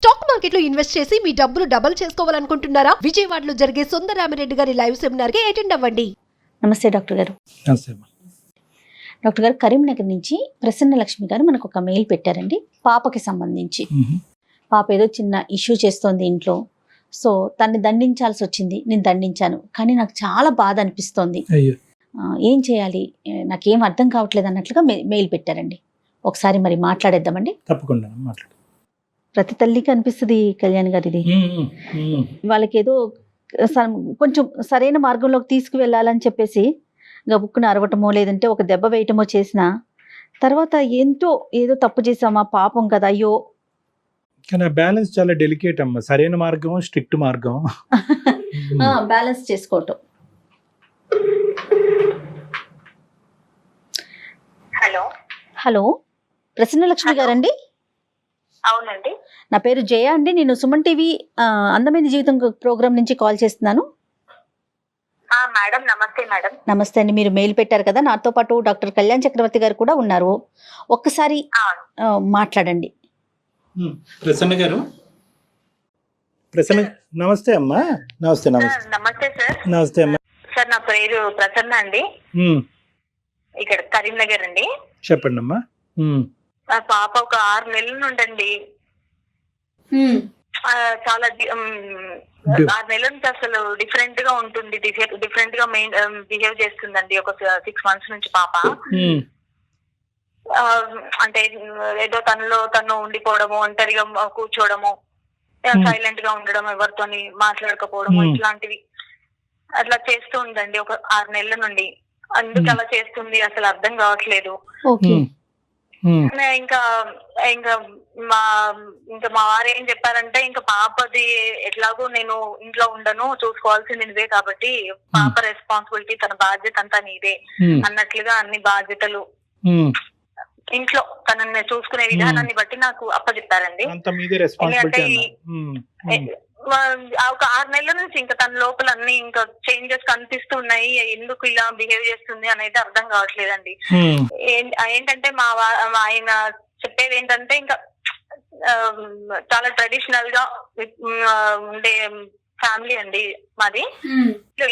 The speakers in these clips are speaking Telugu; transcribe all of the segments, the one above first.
స్టాక్ మార్కెట్లో ఇన్వెస్ట్ చేసి మీ డబ్బులు డబుల్ చేసుకోవాలనుకుంటున్నారా? విజయవాడలో జరిగే సుందరరామిరెడ్డి గారి లైవ్ సెమినార్ కి అటెండ్ అవ్వండి. నమస్తే డాక్టర్ గారు. నమస్తే అమ్మా. డాక్టర్ గారు, కరీంనగర్ నుంచి ప్రసన్న లక్ష్మి గారు మనకు ఒక మెయిల్ పెట్టారండి పాపకి సంబంధించి. పాప ఏదో చిన్న ఇష్యూ చేస్తోంది ఇంట్లో, సో తన్ని దండించాల్సి వచ్చింది. నేను దండించాను, కానీ నాకు చాలా బాధ అనిపిస్తోంది. అయ్యో, ఏం చేయాలి, నాకేం అర్థం కావట్లేదు అన్నట్లుగా మెయిల్ పెట్టారండి. ఒకసారి మరి మాట్లాడేద్దామండి. తప్పకుండా మాట్లాడు. ప్రతి తల్లికి అనిపిస్తుంది కళ్యాణ్ గారు, ఇది వాళ్ళకి ఏదో కొంచెం సరైన మార్గంలోకి తీసుకువెళ్ళాలని చెప్పేసి గబుక్కున అరవటమో లేదంటే ఒక దెబ్బ వేయటమో చేసిన తర్వాత ఏదో తప్పు చేసామా, పాపం కదా, అయ్యో. కానీ ఆ బ్యాలెన్స్ చాలా డెలికేట్ అమ్మా. సరైన మార్గం, స్ట్రిక్ట్ మార్గం బ్యాలెన్స్ చేసుకోవటం. హలో హలో, ప్రసన్న లక్ష్మి గారండి? అవునండి. నా పేరు జయ అండి. నేను సుమన్ టీవీ అందమైన జీవితం ప్రోగ్రామ్ నుంచి కాల్ చేస్తున్నాను. మేడం, నమస్తే మేడం. నమస్తే అండి. మీరు మెయిల్ పెట్టారు కదా, నాతో పాటు డాక్టర్ కళ్యాణ్ చక్రవర్తి గారు కూడా ఉన్నారు. ఒక్కసారి మాట్లాడండి. ప్రసన్న గారు, ప్రసన్న నమస్తే అమ్మా. నమస్తే నమస్తే నమస్తే సార్. నమస్తే అమ్మా. సార్, నా పేరు ప్రసన్న అండి. ఇక్కడ కరీంనగర్ అండి. చెప్పండి అమ్మా. నా పాప ఒక 6 నెలల నుండండి చాలా 6 నెలల నుంచి అసలు డిఫరెంట్ గా ఉంటుంది, డిఫరెంట్ గా బిహేవ్ చేస్తుందండి. ఒక 6 months నుంచి పాప అంటే ఏదో తను ఉండిపోవడము, ఒంటరిగా కూర్చోవడము, సైలెంట్ గా ఉండడం, ఎవరితోని మాట్లాడకపోవడము, ఇట్లాంటివి అట్లా చేస్తూ ఉందండి ఒక 6 నెలల నుండి. అందుకు అలా చేస్తుంది అసలు అర్థం కావట్లేదు. ఇంకా మా వారు ఏం చెప్పారంటే, ఇంకా పాపది ఎట్లాగో నేను ఇంట్లో ఉండను, చూసుకోవాల్సింది నువ్వే కాబట్టి పాప రెస్పాన్సిబిలిటీ, తన బాధ్యత అంతా నీదే అన్నట్లుగా అన్ని బాధ్యతలు ఇంట్లో తనని చూసుకునే విధానాన్ని బట్టి నాకు అప్పచెప్పారండి. ఎందుకంటే ఒక 6 నెలల నుంచి ఇంకా తన లోపల అన్ని ఇంకా చేంజెస్ కనిపిస్తూ ఉన్నాయి. ఎందుకు ఇలా బిహేవ్ చేస్తుంది అనేది అర్థం కావట్లేదండి. ఏంటంటే ఆయన చెప్పేది ఏంటంటే, ఇంకా చాలా ట్రెడిషనల్ గా ఉండే ఫ్యామిలీ అండి మాది.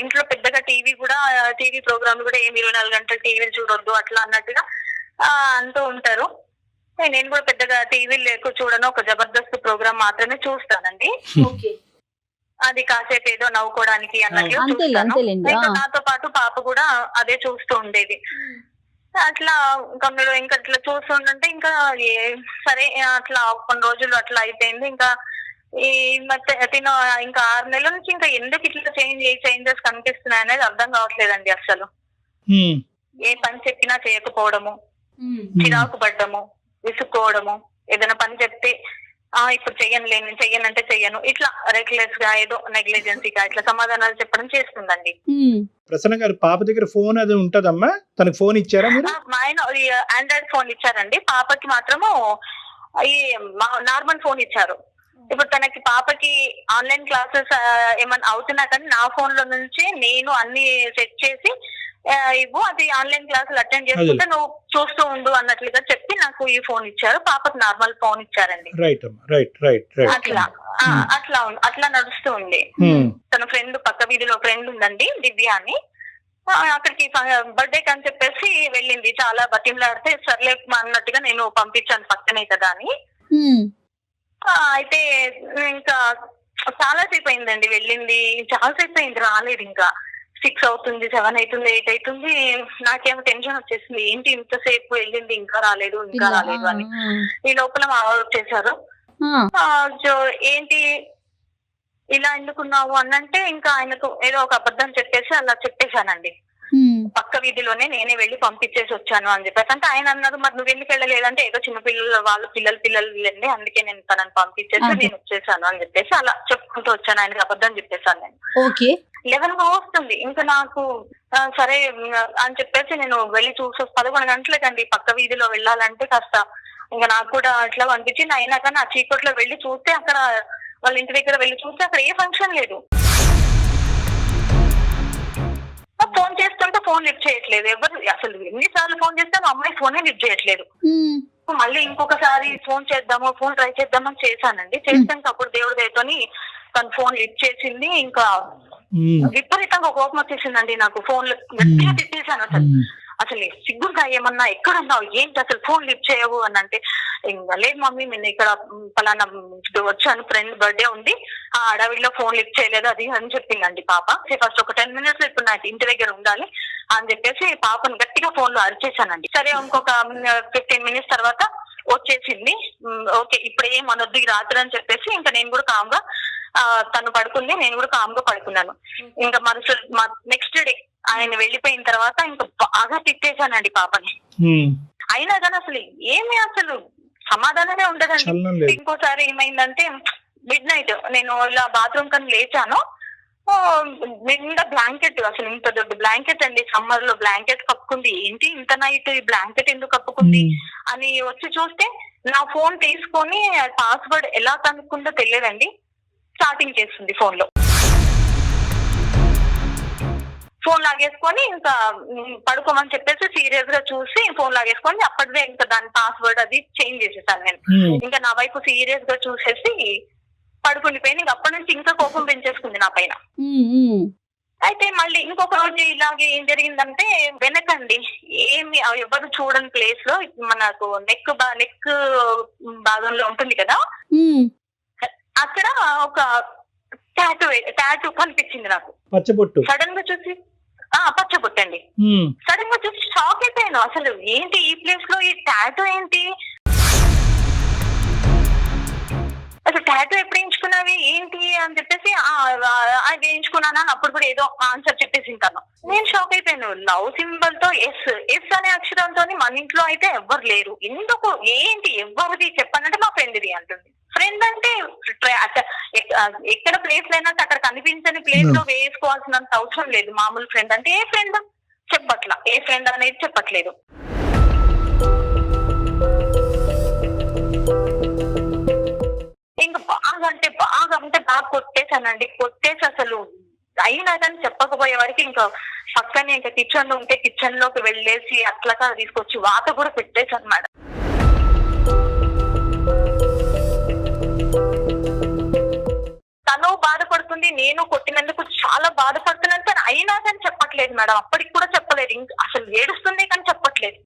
ఇంట్లో పెద్దగా టీవీ ప్రోగ్రామ్ కూడా ఏమి 24 గంటలు టీవీలు చూడొద్దు అట్లా అన్నట్టుగా అంటూ ఉంటారు. నేను కూడా పెద్దగా టీవీలు ఎక్కువ చూడను, ఒక జబర్దస్త్ ప్రోగ్రామ్ మాత్రమే చూస్తానండి. అది కాసేపు ఏదో నవ్వుకోవడానికి అన్నట్లు చూస్తాను. నాతో పాటు పాప కూడా అదే చూస్తూ ఉండేది. అట్లా ఇంకా అట్లా చూస్తుంటే ఇంకా సరే అట్లా కొన్ని రోజులు అట్లా అయిపోయింది. ఇంకా ఈ తిన ఇంకా 6 నెలల నుంచి ఇంకా ఎందుకు ఇట్లా చేంజెస్ కనిపిస్తున్నాయి అనేది అర్థం కావట్లేదండి. అసలు ఏ పని చెప్పినా చేయకపోవడము, చిరాకు పడ్డము, విసుక్కోవడము, ఏదైనా పని చెప్తే ఇప్పుడు చెయ్యనంటే చెయ్యను, ఇట్లా రెక్లెస్ గా ఏదో నెగ్లిజెన్సీగా ఇట్లా సమాధానాలు చెప్పడం చేస్తుందండి. ప్రసన్న గారు, పాప దగ్గర ఫోన్ అది ఉంటదమ్మా? తనకి ఫోన్ ఇచ్చారా మీరు? మా ఆయన ఆండ్రాయిడ్ ఫోన్ ఇచ్చారండి, పాపకి మాత్రము ఈ నార్మల్ ఫోన్ ఇచ్చారు. ఇప్పుడు పాపకి ఆన్లైన్ క్లాసెస్ ఏమన్నా అవుతున్నా కానీ నా ఫోన్ లో నుంచి నేను అన్ని సెట్ చేసి అది ఆన్లైన్ క్లాసులు అటెండ్ చేసుకుంటే నువ్వు చూస్తూ ఉండు అన్నట్లుగా చెప్పి నాకు ఈ ఫోన్ ఇచ్చారు. పాపకు నార్మల్ ఫోన్ ఇచ్చారండి. అట్లా నడుస్తూ ఉంది. తన ఫ్రెండ్, పక్క వీధిలో ఫ్రెండ్ ఉందండి, దివ్య అని. అక్కడికి బర్త్డే అని చెప్పేసి వెళ్ళింది. చాలా బతిమలాడితే సర్లే అన్నట్టుగా నేను పంపించాను, పక్కనే కదా అని. అయితే ఇంకా చాలా సేపు అయిందండి వెళ్ళింది, చాలా సేపు అయింది రాలేదు. ఇంకా 6 అవుతుంది, 7 అవుతుంది, 8 అవుతుంది. నాకేమో టెన్షన్ వచ్చేసింది, ఏంటి ఇంతసేపు వెళ్ళింది ఇంకా రాలేదు అని. ఈ లోపల మా వారు వచ్చేసారు. ఏంటి ఇలా ఎందుకున్నావు అన్నంటే, ఇంకా ఆయనకు ఏదో ఒక అబద్ధం చెప్పేసి అలా చెప్పేశానండి. పక్క వీధిలోనే నేనే వెళ్ళి పంపించేసి వచ్చాను అని చెప్పేసి. అంటే ఆయన అన్నారు, మరి నువ్వు ఎందుకు వెళ్ళలేదంటే, ఏదో చిన్న పిల్లలు వెళ్ళండి, అందుకే నేను తనని పంపించేసి నేను వచ్చేసాను అని చెప్పేసి అలా చెప్పుకుంటూ వచ్చాను. ఆయనకి అబద్ధం చెప్పేశాను నేను. 11 వస్తుంది. ఇంకా నాకు సరే అని చెప్పేసి నేను వెళ్ళి 11 గంటలకండి పక్క వీధిలో వెళ్ళాలంటే కాస్త ఇంకా నాకు కూడా అట్లా అనిపించింది. అయినా కానీ ఆ చీకట్లో వెళ్ళి చూస్తే, అక్కడ వాళ్ళ ఇంటి దగ్గర వెళ్ళి చూస్తే అక్కడ ఏ ఫంక్షన్ లేదు. ఫోన్ చేస్తుంటే ఫోన్ లిఫ్ట్ చేయట్లేదు. ఎవరు అసలు ఎన్నిసార్లు ఫోన్ చేస్తే ఆ అమ్మాయి ఫోనే లిఫ్ట్ చేయట్లేదు. మళ్ళీ ఇంకొకసారి ఫోన్ ట్రై చేద్దామని చేశానండి. చేస్తే అప్పుడు దేవుడి దయతోని తను ఫోన్ లిఫ్ట్ చేసింది. ఇంకా విపరీతంగా కోపం వచ్చేసిందండి నాకు. ఫోన్ గట్టిగా తిట్టేశాను. అసలు సిగ్గుగా ఏమన్నా ఎక్కడున్నావు, ఏంటి అసలు ఫోన్ లిఫ్ట్ చేయవు అని అంటే, ఇంకా లేదు మమ్మీ నేను ఇక్కడ పలానా వచ్చాను, ఫ్రెండ్ బర్త్డే ఉంది, ఆ అడవిలో ఫోన్ లిఫ్ట్ చేయలేదు అది అని చెప్పిందండి పాప. ఫస్ట్ ఒక 10 minutes లో ఇప్పుడు నాకు ఇంటి దగ్గర ఉండాలి అని చెప్పేసి పాపను గట్టిగా ఫోన్ లో అరిచేశానండి. సరే ఇంకొక 15 minutes తర్వాత వచ్చేసింది. ఓకే ఇప్పుడు ఏం అనొద్దు ఈ రాత్రి అని చెప్పేసి ఇంకా నేను కూడా కామ్గా తను పడుకుంది, నేను కూడా కామ్గా పడుకున్నాను. ఇంకా నెక్స్ట్ డే ఆయన వెళ్ళిపోయిన తర్వాత ఇంకా బాగా తిట్టేశానండి పాపని. అయినా కానీ అసలు సమాధానమే ఉండదండి. ఇంకోసారి ఏమైందంటే మిడ్-నైట్ నేను ఇలా బాత్రూమ్ కని లేచాను, నిండా బ్లాంకెట్, అసలు ఇంత దొడ్డు బ్లాంకెట్ అండి, సమ్మర్ లో బ్లాంకెట్ కప్పుకుంది. ఏంటి ఇంత నైట్ ఈ బ్లాంకెట్ ఎందుకు కప్పుకుంది అని వచ్చి చూస్తే నా ఫోన్ తీసుకొని పాస్వర్డ్ ఎలా కనుక్కుందో తెలియదండి, చాటింగ్ చేస్తుంది ఫోన్ లో. ఫోన్ లాగేసుకొని ఇంకా పడుకోమని చెప్పేసి సీరియస్ గా చూసి ఫోన్ లాగేసుకొని అప్పటిదే ఇంకా దాని పాస్వర్డ్ అది చేంజ్ చేసేసాను నేను. ఇంకా నా వైపు సీరియస్ గా చూసేసి పడుకుండిపోయింది. ఇంకా అప్పటి నుంచి ఇంకా కోపం పెంచేసుకుంది నా పైన. అయితే మళ్ళీ ఇంకొక రోజు ఇలాగే ఏం జరిగిందంటే, వెనకండి ఏమి ఎవరు చూడని ప్లేస్ లో మనకు నెక్ భాగంలో ఉంటుంది కదా, అక్కడ ఒక టాటూ కనిపించింది నాకు. పచ్చబొట్టు సడన్ గా చూసి పచ్చబొట్టు అండి. సడన్ గా చూసి షాక్ అయిపోయాను. అసలు ఏంటి ఈ ప్లేస్ లో ఈ టాటూ ఏంటి, అసలు టాటూ ఎప్పుడు వేయించుకున్నావి ఏంటి అని చెప్పేసి అది వేయించుకున్నాను అని అప్పుడు కూడా ఏదో ఆన్సర్ చెప్పేసి ఉంటాను. నేను షాక్ అయిపోయాను. లవ్ సింబల్ తో ఎస్ అనే అక్షరంతో మన ఇంట్లో అయితే ఎవ్వరు లేరు, ఎందుకు ఏంటి ఎవరిది చెప్పానంటే మా ఫ్రెండ్ది అంటుంది. ఫ్రెండ్ అంటే ఎక్కడ ప్లేస్ అయినా అక్కడ కనిపించని ప్లేస్ లో వేసుకోవాల్సినంత అవసరం లేదు. మామూలు ఫ్రెండ్ అంటే ఏ ఫ్రెండ్ చెప్పట్లా, ఏ ఫ్రెండ్ అనేది చెప్పట్లేదు. ఇంకా బాగా కొట్టేశానండి. కొట్టేసి అసలు అయినా కానీ చెప్పకపోయే వరకు ఇంకా పక్కనే ఇంకా కిచెన్ లో ఉంటే కిచెన్ లోకి వెళ్ళేసి అట్లా తీసుకొచ్చి వాత కూడా పెట్టేశాను మేడం. తను బాధపడుతుంది, నేను కొట్టినందుకు చాలా బాధపడుతున్నాను, కానీ అయినా కానీ చెప్పట్లేదు మేడం. అప్పటికి కూడా చెప్పలేదు, ఇంకా అసలు ఏడుస్తుంది కానీ చెప్పట్లేదు.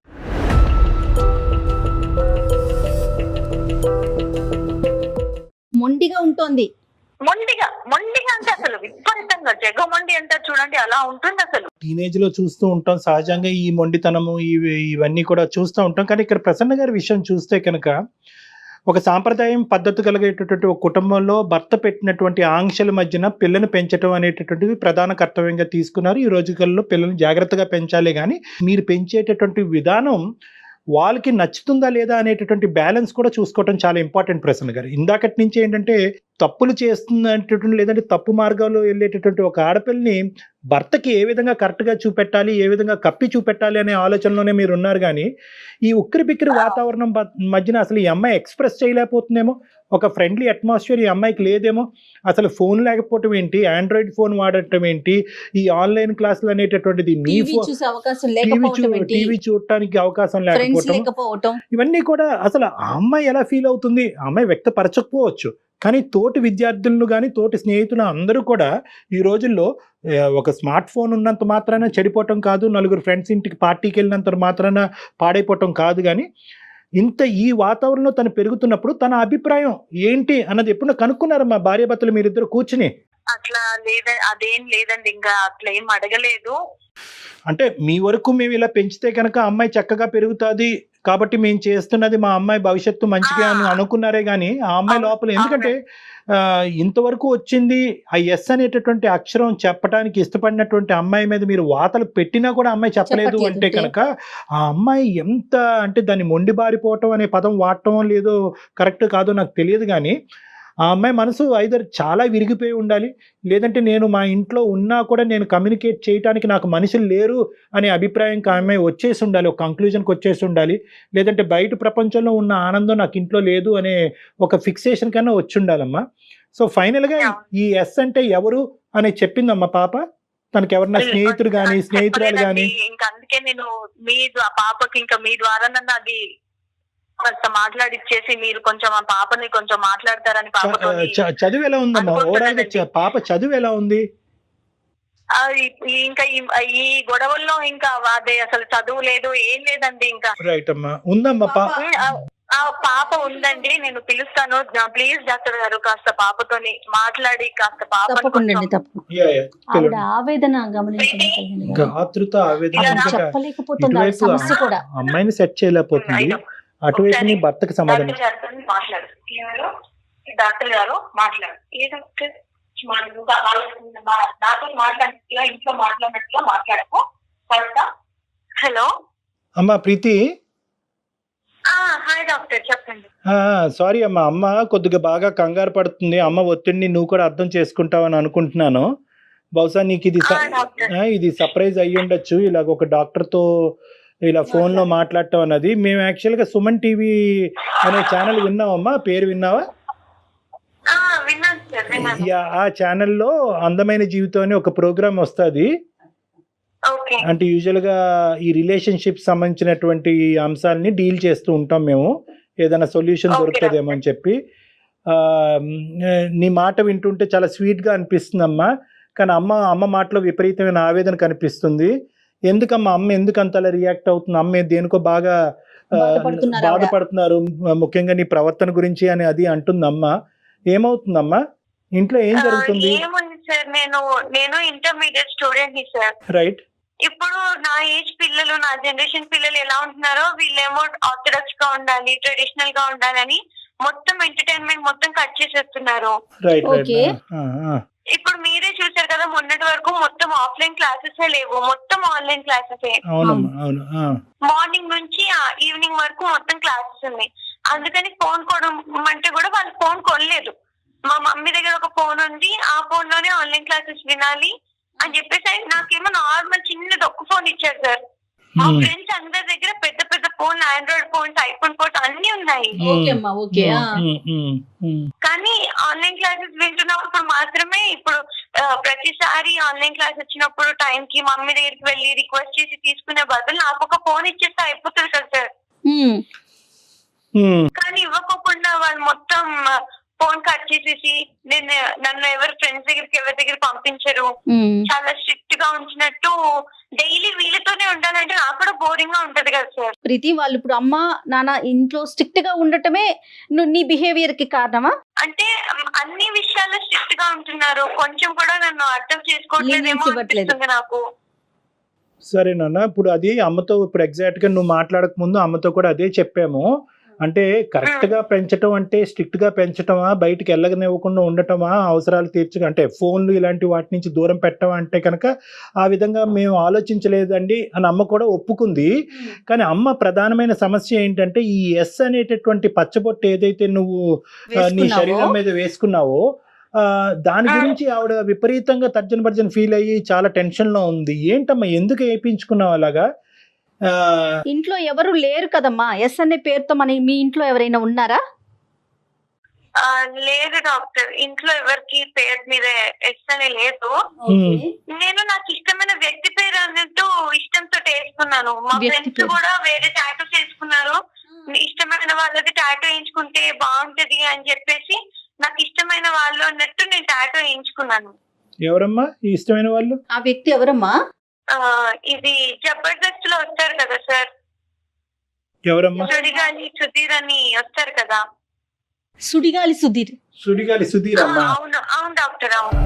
మొండిగా ఉంటుంది. మొండిగా అంటే అసలు విపరీతంగా జగమొండి అంటారు చూడండి, అలా ఉంటుంది. అసలు టీనేజ్ లో చూస్తూ ఉంటాం సహజంగా ఈ మొండితనము ఇవన్నీ కూడా చూస్తూ ఉంటాం. కానీ ఇక్కడ ప్రసన్న గారి విషయం చూస్తే కనుక ఒక సాంప్రదాయం పద్ధతి కలిగేటటువంటి ఒక కుటుంబంలో భర్త పెట్టినటువంటి ఆంక్షల మధ్యన పిల్లని పెంచడం అనేటటువంటిది ప్రధాన కర్తవ్యంగా తీసుకున్నారు. ఈ రోజుల్లో పిల్లల్ని జాగ్రత్తగా పెంచాలి, కానీ మీరు పెంచేటటువంటి విధానం వాళ్ళకి నచ్చుతుందా లేదా అనేటటువంటి బ్యాలెన్స్ కూడా చూసుకోవడం చాలా ఇంపార్టెంట్ ప్రసన్న గారు. ఇందాకటి నుంచి ఏంటంటే తప్పులు చేస్తున్నటువంటి లేదంటే తప్పు మార్గాల్లో వెళ్ళేటటువంటి ఒక ఆడపిల్లని భర్తకి ఏ విధంగా కరెక్ట్గా చూపెట్టాలి, ఏ విధంగా కప్పి చూపెట్టాలి అనే ఆలోచనలోనే మీరు ఉన్నారు. కానీ ఈ ఉక్కిరి బిక్కిరి వాతావరణం మధ్యన అసలు ఈ అమ్మాయి ఎక్స్ప్రెస్ చేయలేకపోతుందేమో, ఒక ఫ్రెండ్లీ అట్మాస్ఫియర్ ఈ అమ్మాయికి లేదేమో, అసలు ఫోన్ లేకపోవటం ఏంటి, ఆండ్రాయిడ్ ఫోన్ వాడటం ఏంటి, ఈ ఆన్లైన్ క్లాసులు అనేటటువంటిది మీ టీవీ చూడటానికి అవకాశం లేకపోవటం, ఇవన్నీ కూడా అసలు ఆ అమ్మాయి ఎలా ఫీల్ అవుతుంది, ఆ అమ్మాయి వ్యక్తపరచకపోవచ్చు. కానీ తోటి విద్యార్థులను కానీ తోటి స్నేహితులు అందరూ కూడా ఈ రోజుల్లో ఒక స్మార్ట్ ఫోన్ ఉన్నంత మాత్రాన చెడిపోవటం కాదు, నలుగురు ఫ్రెండ్స్ ఇంటికి పార్టీకి వెళ్ళినంత మాత్రాన పాడైపోవటం కాదు. కానీ ఇంత ఈ వాతావరణంలో తను పెరుగుతున్నప్పుడు తన అభిప్రాయం ఏంటి అన్నది ఎప్పుడు కనుక్కున్నారు మా భార్యాభర్తలు మీరిద్దరు కూర్చుని? అట్లా అదేం లేదండి, ఇంకా అట్లా ఏం అడగలేదు. అంటే మీ వరకు మేము ఇలా పెంచితే కనుక అమ్మాయి చక్కగా పెరుగుతుంది కాబట్టి మేము చేస్తున్నది మా అమ్మాయి భవిష్యత్తు మంచిగా అని అనుకున్నారే కానీ ఆ అమ్మాయి లోపల ఎందుకంటే ఇంతవరకు వచ్చింది ఆ ఎస్ అనేటటువంటి అక్షరం చెప్పడానికి ఇష్టపడినటువంటి అమ్మాయి మీద మీరు వాతలు పెట్టినా కూడా అమ్మాయి చెప్పలేదు అంటే కనుక ఆ అమ్మాయి ఎంత అంటే దాన్ని మొండిబారిపోవటం అనే పదం వాడటం లేదో కరెక్ట్ కాదో నాకు తెలియదు. కానీ ఆ అమ్మాయి మనసు ఐదర్ చాలా విరిగిపోయి ఉండాలి, లేదంటే నేను మా ఇంట్లో ఉన్నా కూడా నేను కమ్యూనికేట్ చేయడానికి నాకు మనుషులు లేరు అనే అభిప్రాయం ఆ అమ్మాయి వచ్చేసి ఉండాలి, ఒక కంక్లూజన్కి వచ్చేసి ఉండాలి, లేదంటే బయట ప్రపంచంలో ఉన్న ఆనందం నాకు ఇంట్లో లేదు అనే ఒక ఫిక్సేషన్ కన్నా వచ్చి ఉండాలమ్మా. సో ఫైనల్గా ఈ ఎస్ అంటే ఎవరు అని చెప్పిందమ్మా పాప? తనకి ఎవరన్నా స్నేహితుడు గాని స్నేహితురాలు గాని? ఇంకా అందుకే నేను మీ పాపకి ఇంకా మీ ద్వారా నన్ను అది కొంత మాట్లాడిచ్చేసి మీరు కొంచెం ఆ పాపని కొంచెం మాట్లాడతారని పాపతో. చదువు ఎలా ఉందమ్మా ఓవరాల్ గా? పాప చదువు ఎలా ఉంది? ఇంకా ఈ గొడవల్లో ఇంకా అదే అసలు చదువు లేదు, ఏం లేదండి. ఇంకా రైట్ అమ్మా, ఉందమ్మా పాప ఉందండి, నేను పిలుస్తాను. ప్లీజ్ డాక్టర్ గారు కాస్త పాపతోని మాట్లాడి కాస్త ఆవిడ ఆవేదన గమనించండి. ఆతృత ఆవేదన చెప్పలేకపోతుంది సమస్య కూడా. అమ్మాయిని సెట్ చేయలేకపోతుంది, అటువైపు నీ భర్తకు సమాధానం. మాట్లాడు డాక్టర్ గారు, మాట్లాడు. నాతో మాట్లాడినట్టుగా ఇంట్లో మాట్లాడినట్టుగా మాట్లాడకు. హలో అమ్మా ప్రీతి. హాయ్ డాక్టర్, చెప్పండి. సారీ అమ్మా, అమ్మ కొద్దిగా బాగా కంగారు పడుతుంది. అమ్మ ఒత్తిడిని నువ్వు కూడా అర్థం చేసుకుంటావని అనుకుంటున్నాను. బహుశా నీకు ఇది సర్ప్రైజ్ అయ్యి ఉండొచ్చు, ఇలాగ ఒక డాక్టర్తో ఇలా ఫోన్ లో మాట్లాడటం అన్నది. మేము యాక్చువల్ గా సుమన్ టీవీ అనే ఛానల్ విన్నావమ్మా, పేరు విన్నావా? ఆ ఛానల్లో అందమైన జీవితం అని ఒక ప్రోగ్రామ్ వస్తుంది. అంటే యూజువల్ గా ఈ రిలేషన్షిప్ సంబంధించినటువంటి అంశాలని డీల్ చేస్తూ ఉంటాం మేము, ఏదైనా సొల్యూషన్ దొరుకుతుందేమో అని చెప్పి. నీ మాట వింటుంటే చాలా స్వీట్ గా అనిపిస్తుంది అమ్మా, కానీ అమ్మ మాటలో విపరీతమైన ఆవేదన కనిపిస్తుంది. ఎందుకమ్మా అమ్మ ఎందుకు అంతలా రియాక్ట్ అవుతుంది? అమ్మ దేనికో బాగా బాధపడుతున్నారు, ముఖ్యంగా నీ ప్రవర్తన గురించి అని అది అంటుంది అమ్మ. ఏమవుతుందమ్మా ఇంట్లో, ఏం జరుగుతుంది? ఏముంది సార్, నేను ఇంటర్మీడియట్ స్టూడెంట్ ని సార్. రైట్. ఇప్పుడు నా ఏజ్ పిల్లలు, నా జనరేషన్ పిల్లలు ఎలా ఉంటున్నారో, వీళ్ళేమో ఆర్థడాక్స్ గా ఉండాలి, ట్రెడిషనల్ గా ఉండాలని మొత్తం ఎంటర్టైన్మెంట్ మొత్తం కట్ చేసేస్తున్నారు. ఇప్పుడు మీరే చూసారు కదా, మొన్నటి వరకు మొత్తం ఆఫ్లైన్ క్లాసెస్ లేవు, మొత్తం ఆన్లైన్ క్లాసెస్. మార్నింగ్ నుంచి ఈవినింగ్ వరకు మొత్తం క్లాసెస్ ఉన్నాయి. అందుకని ఫోన్ కొనమంటే కూడా వాళ్ళు ఫోన్ కొనలేదు. మా మమ్మీ దగ్గర ఒక ఫోన్ ఉంది, ఆ ఫోన్ లోనే ఆన్లైన్ క్లాసెస్ వినాలి అని చెప్పేసి నాకేమో నార్మల్ చిన్నది ఒక్క ఫోన్ ఇచ్చారు సార్. మా ఫ్రెండ్స్ అందరి దగ్గర పెద్ద పెద్ద phone, Android phones, iPhone phones అన్ని ఉన్నాయి. కానీ ఆన్లైన్ క్లాసెస్ వింటున్నప్పుడు మాత్రమే, ఇప్పుడు ప్రతిసారి ఆన్లైన్ క్లాస్ వచ్చినప్పుడు టైం కి మమ్మీ దగ్గరికి వెళ్ళి రిక్వెస్ట్ చేసి తీసుకునే బదులు నాకు ఒక ఫోన్ ఇచ్చేస్తే అయిపోతుంది కదా సార్. కానీ ఇవ్వకుండా వాళ్ళు మొత్తం ఫోన్ కట్ చేసేసి నన్ను ఎవరు ఫ్రెండ్స్ దగ్గరికి ఎవరి దగ్గర పంపించరు, చాలా స్ట్రిక్ట్ గా ఉంచినట్టు. డైలీ వీళ్ళతోనే ఉండాలంటే నాకు కూడా బోరింగ్ గా ఉంటది కదా సార్. ప్రీతి, వాళ్ళు ఇప్పుడు అమ్మ నాన్న ఇంట్లో స్ట్రిక్ట్ గా ఉండటమే నీ బిహేవియర్ కి కారణమా? అంటే అన్ని విషయాల్లో స్ట్రిక్ట్ గా ఉంటున్నారు, కొంచెం కూడా నన్ను అర్థం చేసుకోవట్లేదేమో అనిపిస్తుంది నాకు. సరే నాన్న, ఇప్పుడు అది అమ్మతో, ఇప్పుడు ఎగ్జాక్ట్ గా నువ్వు మాట్లాడక ముందు అమ్మతో కూడా అదే చెప్పాము. అంటే కరెక్ట్ గా పెంచటం అంటే స్ట్రిక్ట్ గా పెంచటమా, బయటికి వెళ్ళగనివ్వకుండా ఉండటమా, అవసరాలు తీర్చగా, అంటే ఫోన్లు ఇలాంటి వాటి నుంచి దూరం పెట్టడం అంటే కనుక ఆ విధంగా మేము ఆలోచించలేదండి అని అమ్మ కూడా ఒప్పుకుంది. కానీ అమ్మ ప్రధానమైన సమస్య ఏంటంటే ఈ ఎస్ అనేటటువంటి పచ్చబొట్టు ఏదైతే నువ్వు నీ శరీరం మీద వేసుకున్నావో దాని గురించి ఆవిడ విపరీతంగా తర్జన భర్జన ఫీల్ అయ్యి చాలా టెన్షన్ లో ఉంది. ఏంటమ్మా ఎందుకు వేయించుకున్నావు అలాగా? ఇంట్లో ఎవరు లేరు కదమ్మా, ఎస్ అనే పేరుతో మీ ఇంట్లో ఎవరైనా ఉన్నారా? లేదు డాక్టర్, ఇంట్లో ఎవరికి పేరు మీద ఎస్ అనే లేదు. నేను నాకు ఇష్టమైన వ్యక్తి పేరు అన్నట్టు ఇష్టంతో వేసుకున్నాను. మా ఫ్రెండ్స్ కూడా వేరే టాటూ చేసుకున్నారు, ఇష్టమైన వాళ్ళది టాటూ వేయించుకుంటే బాగుంటది అని చెప్పేసి నాకు ఇష్టమైన వాళ్ళు అన్నట్టు నేను టాటూ వేయించుకున్నాను. ఎవరమ్మా ఈ ఇష్టమైన వాళ్ళు? ఆ వ్యక్తి ఎవరమ్మా? ఇది జబర్దస్త్ లో వస్తారు కదా సార్, ఎవరమ్మా? సుడిగాలి సుధీర్ అని వస్తారు కదా. సుడిగాలి సుధీర్? సుడిగాలి సుధీర్ అమ్మా. అవును అవును డాక్టర్, అవును.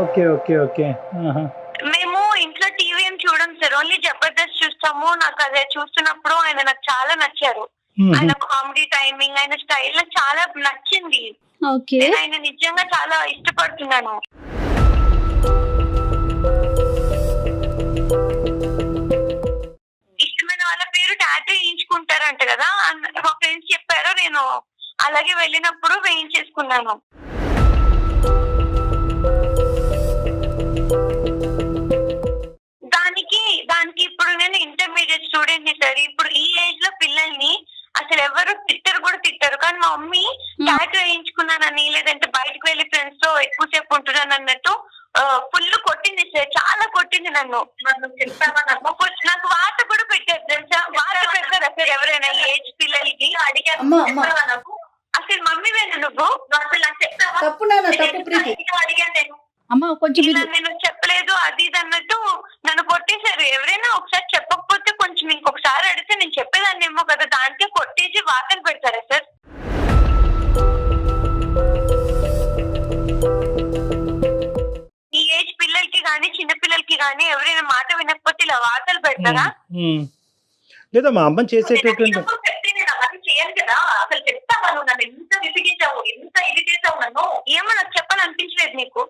Okay okay okay. మేము ఇంట్లో టీవీ ఏం చూడం సార్, ఓన్లీ జబర్దస్త్ చూస్తాము. నాకు అదే చూస్తున్నప్పుడు ఆయన నాకు చాలా నచ్చారు. ఆయన కామెడీ టైమింగ్, ఆయన స్టైల్ నాకు చాలా నచ్చింది. నేను ఆయన నిజంగా చాలా ఇష్టపడుతున్నాను. ఇష్టమైన వాళ్ళ పేరు టాటూ వేయించుకుంటారంట కదా, మా ఫ్రెండ్స్ చెప్పారు. నేను అలాగే వెళ్ళినప్పుడు వేయించేసుకున్నాను. ఉంటది. ఇప్పుడు ఈ ఏజ్ లో పిల్లల్ని అసలు ఎవరు తిట్టరు కానీ మా మమ్మీ టాటూ వేయించుకున్నానని లేదంటే బయటకు వెళ్ళి ఫ్రెండ్స్ తో ఎక్కువసేపు ఉంటున్నాను అన్నట్టు ఫుల్ కొట్టింది సార్, చాలా కొట్టింది నన్ను. చెప్తావా నాకు వార్త కూడా పెట్టారు తెలుసా, వార్త పెడతారు అసలు ఎవరైనా ఏజ్ పిల్లలకి అడిగాను నాకు అసలు మమ్మీ వేను నువ్వు అసలు నాకు చెప్తావా అడిగాను నేను. అమ్మా కొంచెం నేను చెప్పలేదు అది ఇది అన్నట్టు నన్ను కొట్టేశారు. ఎవరైనా ఒకసారి చెప్పకపోతే కొంచెం ఇంకొకసారి అడిగితే నేను చెప్పేదాన్ని ఏమో కదా, దానికే కొట్టేసి వార్తలు పెడతారా సార్? ఈ ఏజ్ పిల్లలకి గానీ చిన్న పిల్లలకి గానీ ఎవరైనా మాట వినకపోతే ఇలా వార్తలు పెడతారా? లేదా మా అమ్మ చేసేటటువంటి చెప్తే నేను అవన్నీ చేయను కదా. అసలు చెప్తావా నువ్వు నన్ను ఎంత విసిగించావు, ఎంత ఇది చేసావు, నన్ను ఏమో నాకు చెప్పాలనిపించలేదు నీకు.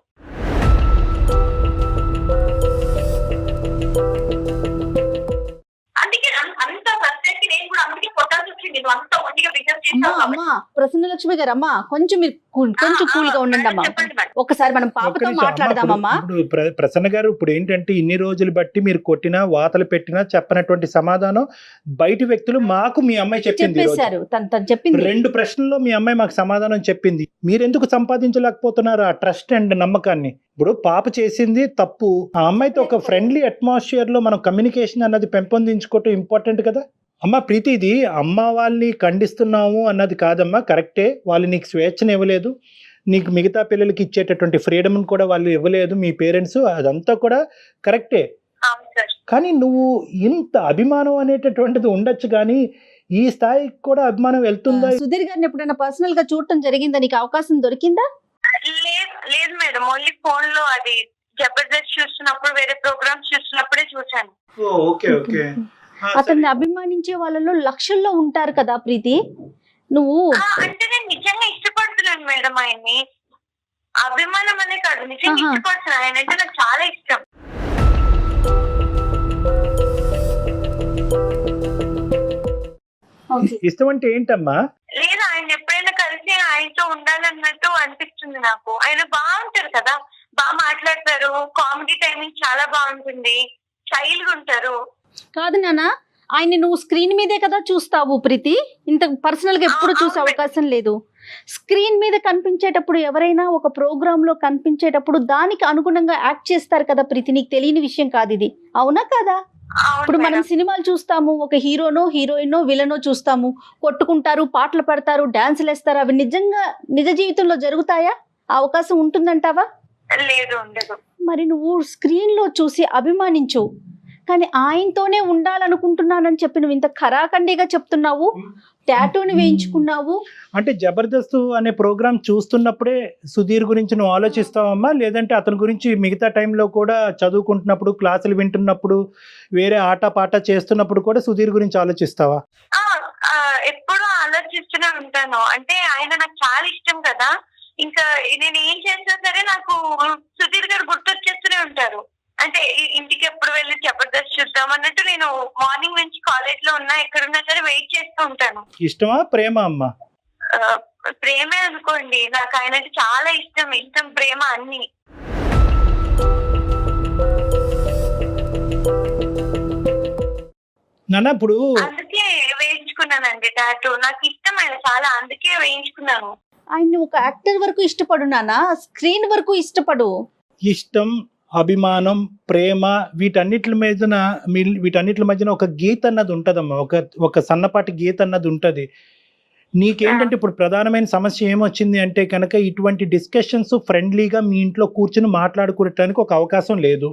అందుకే అంత ప్రత్యేక నేను కూడా అందుకే కొట్టాల్సి వచ్చింది. నువ్వు అంత ఒంటిగా బిహేవ్ చేసావు. అమ్మా ప్రసన్నలక్ష్మి గారు, అమ్మా కొంచెం మీరు కొంచెం కూల్ గా ఉండండి అమ్మా. ఒకసారి మనం పాపతో మాట్లాడదామమ్మా. ఇప్పుడు ప్రసన్న గారు ఇప్పుడు ఏంటంటే ఇన్ని రోజులు బట్టి మీరు కొట్టినా వాతలు పెట్టినా చెప్పనటువంటి సమాధానం బయట వ్యక్తులు మాకు మీ అమ్మాయి చెప్పింది. తను చెప్పింది 2 ప్రశ్నల్లో మీ అమ్మాయి మాకు సమాధానం చెప్పింది. మీరెందుకు సంపాదించలేకపోతున్నారు ఆ ట్రస్ట్ అండ్ నమ్మకాన్ని? ఇప్పుడు పాప చేసింది తప్పు, ఆ అమ్మాయితో ఒక ఫ్రెండ్లీ అట్మాస్ఫియర్ లో మనం కమ్యూనికేషన్ అన్నది పెంపొందించుకోవటం ఇంపార్టెంట్ కదా. అమ్మ ప్రీతి, ఇది అమ్మ వాళ్ళని ఖండిస్తున్నాము అన్నది కాదమ్మా, కరెక్టే. వాళ్ళు నీకు స్వేచ్ఛను ఇవ్వలేదు, నీకు మిగతా పిల్లలకి ఇచ్చేటటువంటి ఫ్రీడమ్ కూడా వాళ్ళు ఇవ్వలేదు మీ పేరెంట్స్, అదంతా కూడా కరెక్టే. కానీ నువ్వు ఇంత అభిమానం అనేటటువంటిది ఉండొచ్చు, కానీ ఈ స్థాయికి కూడా అభిమానం వెళ్తుందా? సుధీర్ గారిని ఎప్పుడైనా పర్సనల్ గా చూడటం జరిగిందా? నీకు అవకాశం దొరికిందా? లేదు మేడం, ఓన్లీ ఫోన్ లో అది జబర్దస్త్ చూస్తున్నప్పుడు, వేరే ప్రోగ్రామ్స్ చూస్తున్నప్పుడే చూసాను. అతన్ని అభిమానించే వాళ్ళలో లక్షల్లో ఉంటారు కదా ప్రీతి. నువ్వు అంటే నేను నిజంగా ఇష్టపడుతున్నాను మేడం ఆయన్ని. అభిమానం అనే కాదు, నిజంగా ఇష్టపడుతున్నాను. ఆయన అంటే నాకు చాలా ఇష్టం. ఇష్టం అంటే ఏంటమ్మా? లేదు, ఆయన ఎప్పుడైనా కలిసి ఆయనతో ఉండాలన్నట్టు అనిపిస్తుంది నాకు. ఆయన బాగుంటారు కదా, బాగా మాట్లాడతారు, కామెడీ టైమింగ్ చాలా బాగుంటుంది, స్టైల్ గా ఉంటారు. కాదు నాన్న, ఆయన్ని నువ్వు స్క్రీన్ మీదే కదా చూస్తావు ప్రీతి, ఇంత పర్సనల్ గా ఎప్పుడు చూసే అవకాశం లేదు. స్క్రీన్ మీద కనిపించేటప్పుడు, ఎవరైనా ఒక ప్రోగ్రామ్ లో కనిపించేటప్పుడు దానికి అనుగుణంగా యాక్ట్ చేస్తారు కదా ప్రీతి. నీకు తెలియని విషయం కాదు ఇది, అవునా కదా? ఇప్పుడు మనం సినిమాలు చూస్తాము, ఒక హీరోనో హీరోయినో విలనో చూస్తాము, కొట్టుకుంటారు, పాటలు పడతారు, డాన్సులు వేస్తారు. అవి నిజంగా నిజ జీవితంలో జరుగుతాయా? అవకాశం ఉంటుందంటావా? లేదు, ఉండదు. మరి నువ్వు స్క్రీన్ లో చూసి అభిమానించు, కానీ ఆయనతోనే ఉండాలనుకుంటున్నానని చెప్పి నువ్వు ఇంత ఖరాఖండిగా చెప్తున్నావు. టాటూని వేయించుకున్నావు అంటే జబర్దస్త్ అనే ప్రోగ్రామ్ చూస్తున్నప్పుడే సుధీర్ గురించి నువ్వు ఆలోచిస్తావమ్మా, లేదంటే అతని గురించి మిగతా టైంలో కూడా చదువుకుంటున్నప్పుడు, క్లాసులు వింటున్నప్పుడు, వేరే ఆట పాట చేస్తున్నప్పుడు కూడా సుధీర్ గురించి ఆలోచిస్తావా? ఎప్పుడు ఆలోచిస్తూనే ఉంటాను. అంటే ఆయన నాకు చాలా ఇష్టం కదా, ఇంకా నేను ఏం చేసినా సరే నాకు సుధీర్ గారు గుర్తొచ్చేస్తూనే ఉంటారు. అంటే ఇంటికి ఎప్పుడు వెళ్ళి జబర్దస్త్ చూద్దాం అన్నట్టు నేను మార్నింగ్ నుంచి కాలేజ్ లో ఉన్నా, ఎక్కడున్నా సరే వెయిట్ చేస్తూ ఉంటాను. ఇష్టమా ప్రేమ అమ్మా? ప్రేమే అనుకోండి, నాకు ఆయన అంటే చాలా ఇష్టం, ప్రేమ అన్ని. నాన్న ఇప్పుడు అందుకే వేయించుకున్నానండి టాటూ. నాకు ఇష్టం ఆయన చాలా, అందుకే వేయించుకున్నాను. ఆయన్ని ఒక యాక్టర్ వరకు ఇష్టపడు నాన్న, స్క్రీన్ వరకు ఇష్టపడు. ఇష్టం, అభిమానం, ప్రేమ, వీటన్నిటి మధ్యన ఒక గీత అన్నది ఉంటదమ్మా, ఒక సన్నపాటి గీత అన్నది ఉంటది. నీకేంటంటే ఇప్పుడు ప్రధానమైన సమస్య ఏమొచ్చింది అంటే కనుక ఇటువంటి డిస్కషన్స్ ఫ్రెండ్లీగా మీ ఇంట్లో కూర్చుని మాట్లాడుకోవటానికి ఒక అవకాశం లేదు.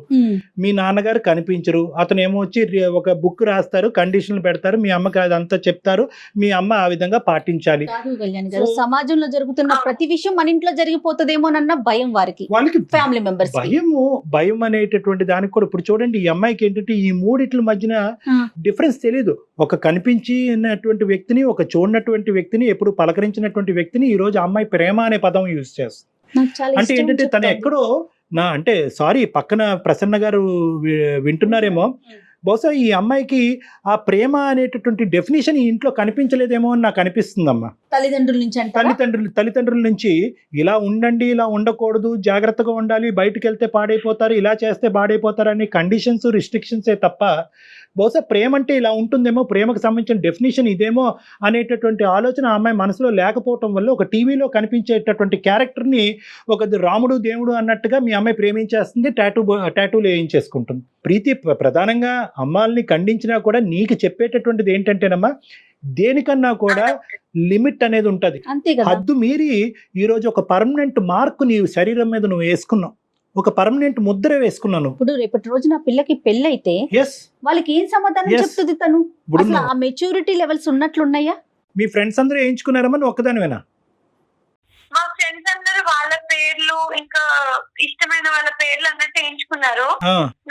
మీ నాన్నగారు కనిపించరు, అతను ఏమో వచ్చి ఒక బుక్ రాస్తారు, కండిషన్లు పెడతారు, మీ అమ్మకి అదంతా చెప్తారు, మీ అమ్మ ఆ విధంగా పాటించాలి. సమాజంలో జరుగుతున్న ప్రతి విషయం మన ఇంట్లో జరిగిపోతుందేమోనన్న భయం వాళ్ళకి ఫ్యామిలీ మెంబర్స్. భయం అనేటటువంటి దానికి కూడా ఇప్పుడు చూడండి, ఈ అమ్మాయికి ఏంటంటే ఈ మూడిట్ల మధ్యన డిఫరెన్స్ తెలియదు. ఒక కనిపించినటువంటి వ్యక్తిని, ఒక చూడనటువంటి వ్యక్తిని, ఎప్పుడు పలకరించినటువంటి వ్యక్తిని ఈ రోజు అమ్మాయి ప్రేమ అనే పదం యూజ్ చేస్తుంది. అంటే ఏంటంటే తను ఎక్కడో అంటే సారీ పక్కన ప్రసన్న గారు వింటున్నారేమో, బహుశా ఈ అమ్మాయికి ఆ ప్రేమ అనేటటువంటి డెఫినేషన్ ఈ ఇంట్లో కనిపించలేదేమో అని నాకు అనిపిస్తుందమ్మా. తల్లిదండ్రుల నుంచి అంటారా? తల్లిదండ్రుల నుంచి ఇలా ఉండండి, ఇలా ఉండకూడదు, జాగ్రత్తగా ఉండాలి, బయటికి వెళ్తే పాడైపోతారు, ఇలా చేస్తే పాడైపోతారు అనే కండిషన్స్, రిస్ట్రిక్షన్సే తప్ప బహుశా ప్రేమ అంటే ఇలా ఉంటుందేమో, ప్రేమకు సంబంధించిన డెఫినేషన్ ఇదేమో అనేటటువంటి ఆలోచన ఆ అమ్మాయి మనసులో లేకపోవటం వల్ల ఒక టీవీలో కనిపించేటటువంటి క్యారెక్టర్ని ఒక రాముడు దేవుడు అన్నట్టుగా మీ అమ్మాయి ప్రేమించేస్తుంది, టాటూలు వేయించేసుకుంటుంది. ప్రీతి ప్రధానంగా అమ్మాయిల్ని ఖండించినా కూడా నీకు చెప్పేటటువంటిది ఏంటంటేనమ్మా, దేనికన్నా కూడా లిమిట్ అనేది ఉంటది. అంతే కదా. హద్దు మీరి ఈరోజు ఒక పర్మనెంట్ మార్కు నీ శరీరం మీద నువ్వు వేసుకున్నావు, ఒక పర్మనెంట్ ముద్ర వేసుకున్నాను. ఇప్పుడు రేపటి రోజు నా పిల్లకి పెళ్ళైతే వాళ్ళకి ఏం సమాధానం చెప్తుంది తను? అసలు ఆ మెచ్యూరిటీ లెవెల్స్ ఉన్నట్లున్నాయా? మీ ఫ్రెండ్స్ అందరూ వేయించుకున్నారమ్మా, నువ్వు ఒక్కదానివేనా? మా ఫ్రెండ్స్ అందరూ వాళ్ళ పేర్లు ఇంకా ఇష్టమైన వాళ్ళ పేర్లు అన్నట్టు వేయించుకున్నారు.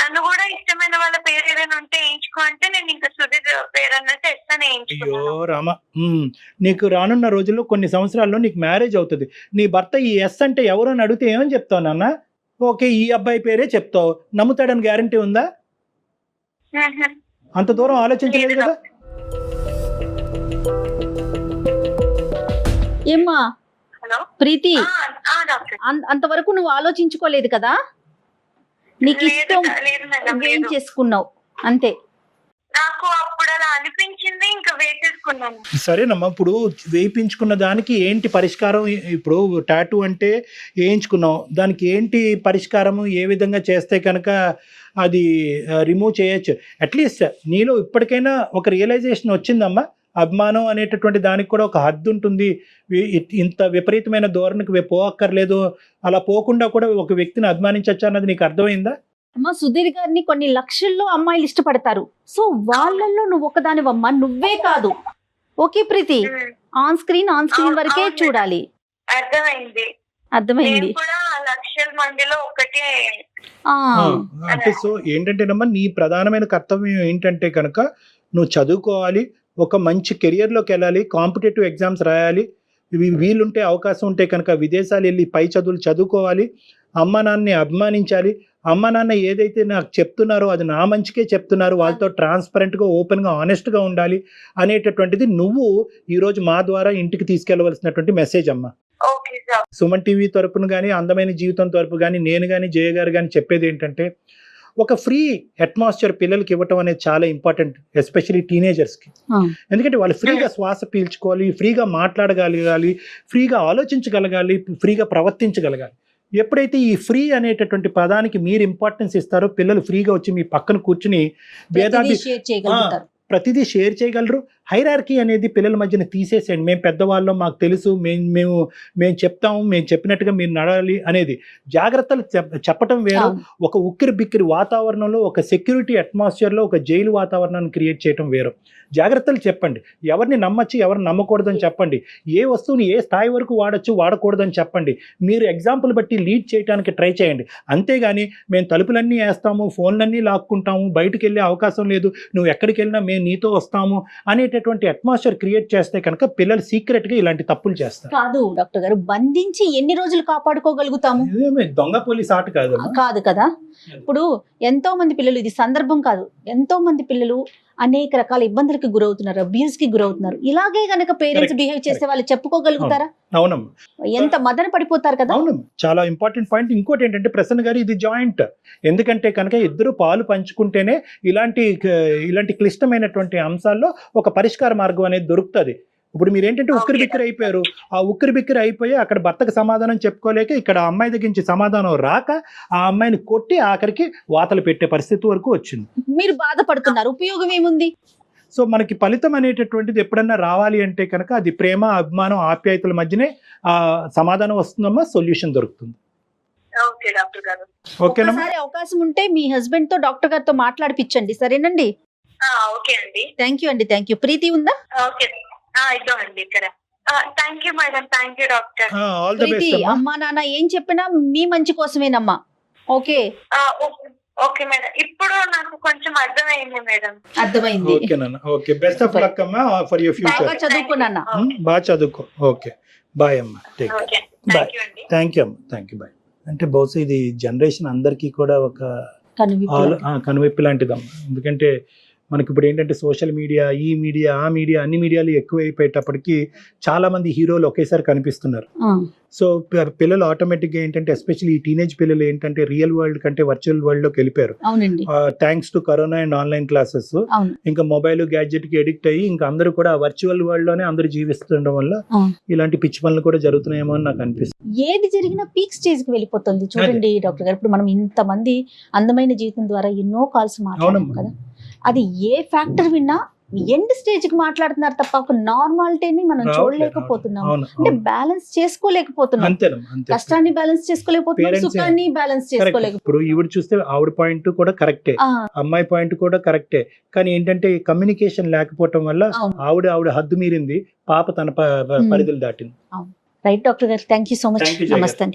నన్ను కూడా ఇష్టమైన వాళ్ళ పేరు ఏదైనా ఉంటే వేయించుకో అంటే నేను ఇంకా సుధీర్ పేరు అన్నట్టు ఎట్లనే వేయించుకున్నాను. అయ్యో రామా, నీకు రానున్న రోజుల్లో కొన్ని సంవత్సరాల్లో నీకు మ్యారేజ్ అవుతుంది. నీ భర్త ఈ ఎస్ అంటే ఎవరు అని అడిగితే ఏమని చెప్తావు నాన్న? ఓకే ఈ అబ్బాయి పేరే చెప్తావు, నమ్ముతాడని గ్యారంటీ ఉందా? అంత దూరం ఆలోచించలేదు కదా. ఏమ్మా హలో ప్రీతి, డాక్టర్. అంతవరకు నువ్వు ఆలోచించుకోలేదు కదా? నీకు ఇష్టం ఏం చేసుకున్నావు అంతే. నాకు అప్పుడు అలా అనిపించింది, ఇంకా వేసేసుకున్నాను. సరేనమ్మా, ఇప్పుడు వేయించుకున్న దానికి ఏంటి పరిష్కారం? ఇప్పుడు టాటూ అంటే వేయించుకున్నావు, దానికి ఏంటి పరిష్కారము? ఏ విధంగా చేస్తే కనుక అది రిమూవ్ చేయొచ్చు? అట్లీస్ట్ నీలో ఇప్పటికైనా ఒక రియలైజేషన్ వచ్చిందమ్మా, అభిమానం అనేటటువంటి దానికి కూడా ఒక హద్దు ఉంటుంది, ఇంత విపరీతమైన ధోరణికి పోక్కర్లేదు, అలా పోకుండా కూడా ఒక వ్యక్తిని అభిమానించవచ్చు అన్నది నీకు అర్థమైందా? అమ్మ సుధీర్ గారిని కొన్ని లక్షల్లో అమ్మాయిలు ఇష్టపడతారు. సో వాళ్ళల్లో నువ్వు ఒకదానివమ్మా, నువ్వే కాదు. ఓకే ప్రీతి, ఆన్ స్క్రీన్ వరకే చూడాలి. అర్థమైంది. లక్షల మందిలో ఒకటే. అంటే సో ఏంటంటేనమ్మా, నీ ప్రధానమైన కర్తవ్యం ఏంటంటే కనుక నువ్వు చదువుకోవాలి, ఒక మంచి కెరియర్లోకి వెళ్ళాలి, కాంపిటేటివ్ ఎగ్జామ్స్ రాయాలి, వీలుంటే అవకాశం ఉంటే కనుక విదేశాలు వెళ్ళి పై చదువులు చదువుకోవాలి, అమ్మ నాన్నని అభిమానించాలి. అమ్మ నాన్న ఏదైతే నాకు చెప్తున్నారో అది నా మంచికే చెప్తున్నారు, వాళ్ళతో ట్రాన్స్పరెంట్గా, ఓపెన్గా, ఆనెస్ట్గా ఉండాలి అనేటటువంటిది నువ్వు ఈరోజు మా ద్వారా ఇంటికి తీసుకెళ్లవలసినటువంటి మెసేజ్ అమ్మ. సుమన్ టీవీ తరపున కానీ, అందమైన జీవితం తరపు కానీ, నేను కానీ, జయ గారు కానీ చెప్పేది ఏంటంటే, ఒక ఫ్రీ అట్మాస్ఫియర్ పిల్లలకి ఇవ్వటం అనేది చాలా ఇంపార్టెంట్, ఎస్పెషల్లీ టీనేజర్స్కి. ఎందుకంటే వాళ్ళు ఫ్రీగా శ్వాస పీల్చుకోవాలి, ఫ్రీగా మాట్లాడగలగాలి, ఫ్రీగా ఆలోచించగలగాలి, ఫ్రీగా ప్రవర్తించగలగాలి. ఎప్పుడైతే ఈ ఫ్రీ అనేటటువంటి పదానికి మీరు ఇంపార్టెన్స్ ఇస్తారో, పిల్లలు ఫ్రీగా వచ్చి మీ పక్కన కూర్చుని ప్రతిదీ షేర్ చేయగలరు. హైరార్కీ అనేది పిల్లల మధ్యన తీసేసేయండి. మేము పెద్దవాళ్ళం, మాకు తెలుసు, మేము చెప్తాము, మేము చెప్పినట్టుగా మీరు నడాలి అనేది జాగ్రత్తలు చెప్పటం వేరు. ఒక ఉక్కిరి బిక్కిరి వాతావరణంలో, ఒక సెక్యూరిటీ అట్మాస్ఫియర్లో ఒక జైలు వాతావరణాన్ని క్రియేట్ చేయడం వేరు. జాగ్రత్తలు చెప్పండి, ఎవరిని నమ్మచ్చు, ఎవరిని నమ్మకూడదని చెప్పండి, ఏ వస్తువుని ఏ స్థాయి వరకు వాడచ్చు, వాడకూడదని చెప్పండి. మీరు ఎగ్జాంపుల్ బట్టి లీడ్ చేయడానికి ట్రై చేయండి. అంతేగాని మేము తలుపులన్నీ వేస్తాము, ఫోన్లన్నీ లాక్కుంటాము, బయటకు వెళ్ళే అవకాశం లేదు, నువ్వు ఎక్కడికి వెళ్ళినా మేము నీతో వస్తాము అనేటటువంటి అట్మాస్ఫియర్ క్రియేట్ చేస్తే కనుక పిల్లలు సీక్రెట్ గా ఇలాంటి తప్పులు చేస్తారు. కాదు డాక్టర్ గారు, బంధించి ఎన్ని రోజులు కాపాడుకోగలుగుతాము? దొంగ పోలీస్ ఆట కాదు కదా. ఇప్పుడు ఎంతో మంది పిల్లలు, ఇది సందర్భం కాదు, ఎంతో మంది పిల్లలు అనేక రకాల ఇబ్బందులకు గురవుతున్నారు, అబ్యూస్ కి గురవుతున్నారు. ఇలాగే గనక పేరెంట్స్ బిహేవ్ చేస్తే వాళ్ళు చెప్పుకోగలుగుతారా? అవునమ్మా, ఎంత మదన పడిపోతారు కదా. అవును, చాలా ఇంపార్టెంట్ పాయింట్. ఇంకోటి ఏంటంటే ప్రసన్న గారు, ఇది జాయింట్. ఎందుకంటే కనుక ఇద్దరు పాలు పంచుకుంటేనే ఇలాంటి క్లిష్టమైనటువంటి అంశాల్లో ఒక పరిష్కార మార్గం అనేది దొరుకుతుంది. ఇప్పుడు మీరు ఏంటంటే ఉక్కిరి బిక్కిరి అయిపోయారు, ఆ ఉక్కిరి బిక్కిరి అయిపోయి అక్కడ భర్తకు సమాధానం చెప్పుకోలేక ఇక్కడ అమ్మాయి దగ్గర నుంచి సమాధానం రాక ఆ అమ్మాయిని కొట్టి ఆఖరికి వాతలు పెట్టే పరిస్థితి వరకు వచ్చింది. మీరు బాధపడుతున్నారు, ఉపయోగం ఏముంది? సో మనకి ఫలితం అనేటటువంటిది ఎప్పుడన్నా రావాలి అంటే కనుక అది ప్రేమ, అభిమానం, ఆప్యాయతల మధ్యనే ఆ సమాధానం వస్తుందమ్మా, సొల్యూషన్ దొరుకుతుంది. ఓకేనా? అవకాశం ఉంటే మీ హస్బెండ్ తో, డాక్టర్ గారితో మాట్లాడిపించండి, సరేనండి? థ్యాంక్ యూ అండి. Thank you. ప్రీతి ఉందా? ప్రీతి, అమ్మా నాన్న ఏం చెప్పినా మీ మంచి కోసమేనమ్మా. ఓకే ఓకే మేడం, ఇప్పుడు నాకు కొంచెం అర్థమైంది మేడం. అర్థమైంది. ఓకే, బెస్ట్ ఆఫ్ లక్ అమ్మా ఫర్ యువర్ ఫ్యూచర్. బాగా చదువుకున్నా. బాగా చదువుకో. ఓకే, బాయ్ అమ్మా. Take care. Bye. Thank you అమ్మా. Thank you. బాయ్. అంటే బహుశా ఇది జనరేషన్ అందరికీ కూడా ఒక కనువిప్పు లాంటిదమ్మా. ఎందుకంటే మనకి ఇప్పుడు ఏంటంటే సోషల్ మీడియా, ఈ మీడియా, ఆ మీడియా, అన్ని మీడియాలు ఎక్కువైపోయేటప్పటికి చాలా మంది హీరోలు ఒకేసారి కనిపిస్తున్నారు. సో పిల్లలు ఆటోమేటిక్గా ఏంటంటే ఎస్పెషల్లీ ఈ టీనేజ్ పిల్లలు ఏంటంటే రియల్ వరల్డ్ కంటే వర్చువల్ వరల్డ్ లోకి వెళ్ళిపోయారు. అవునండి. Thanks to corona and online classes. అవును. ఇంకా మొబైల్ గ్యాడ్జెట్ కి ఎడిక్ట్ అయ్యి ఇంకా అందరూ కూడా వర్చువల్ వరల్డ్ లోనే అందరూ జీవిస్తుండడం వల్ల ఇలాంటి పిచ్చి పనులు కూడా జరుగుతున్నాయేమో అని నాకు అనిపిస్తుంది. ఏది జరిగినా పీక్ స్టేజ్ కి వెళ్ళిపోతుంది చూడండి డాక్టర్ గారు. ఇప్పుడు మనం ఇంతమంది అందమైన జీవితం ద్వారా ఎన్నో కాల్స్ మాట్లాడాం కదా, అది ఏ ఫ్యాక్టర్ విన్నా ఎండ్ స్టేజ్ కి మాట్లాడుతున్నారు తప్ప ఒక నార్మాలిటీని మనం చూడలేకపోతున్నాం. అంటే బ్యాలెన్స్ చేసుకోలేకపోతున్నాం. కష్టాన్ని బ్యాలెన్స్ చేసుకోలేకపోతున్నాం, సుఖాన్ని బ్యాలెన్స్ చేసుకోలేకపోతున్నాం. ఇప్పుడు ఈవిడ చూస్తే ఆవిడ పాయింట్ కూడా కరెక్టే, అమ్మాయి పాయింట్ కూడా కరెక్టే. కానీ ఏంటంటే కమ్యూనికేషన్ లేకపోవటం వల్ల ఆవిడ హద్దు మీరింది, పాప తన పరిధులు దాటింది. రైట్ డాక్టర్ గారు, థ్యాంక్ యూ సో మచ్. నమస్తే.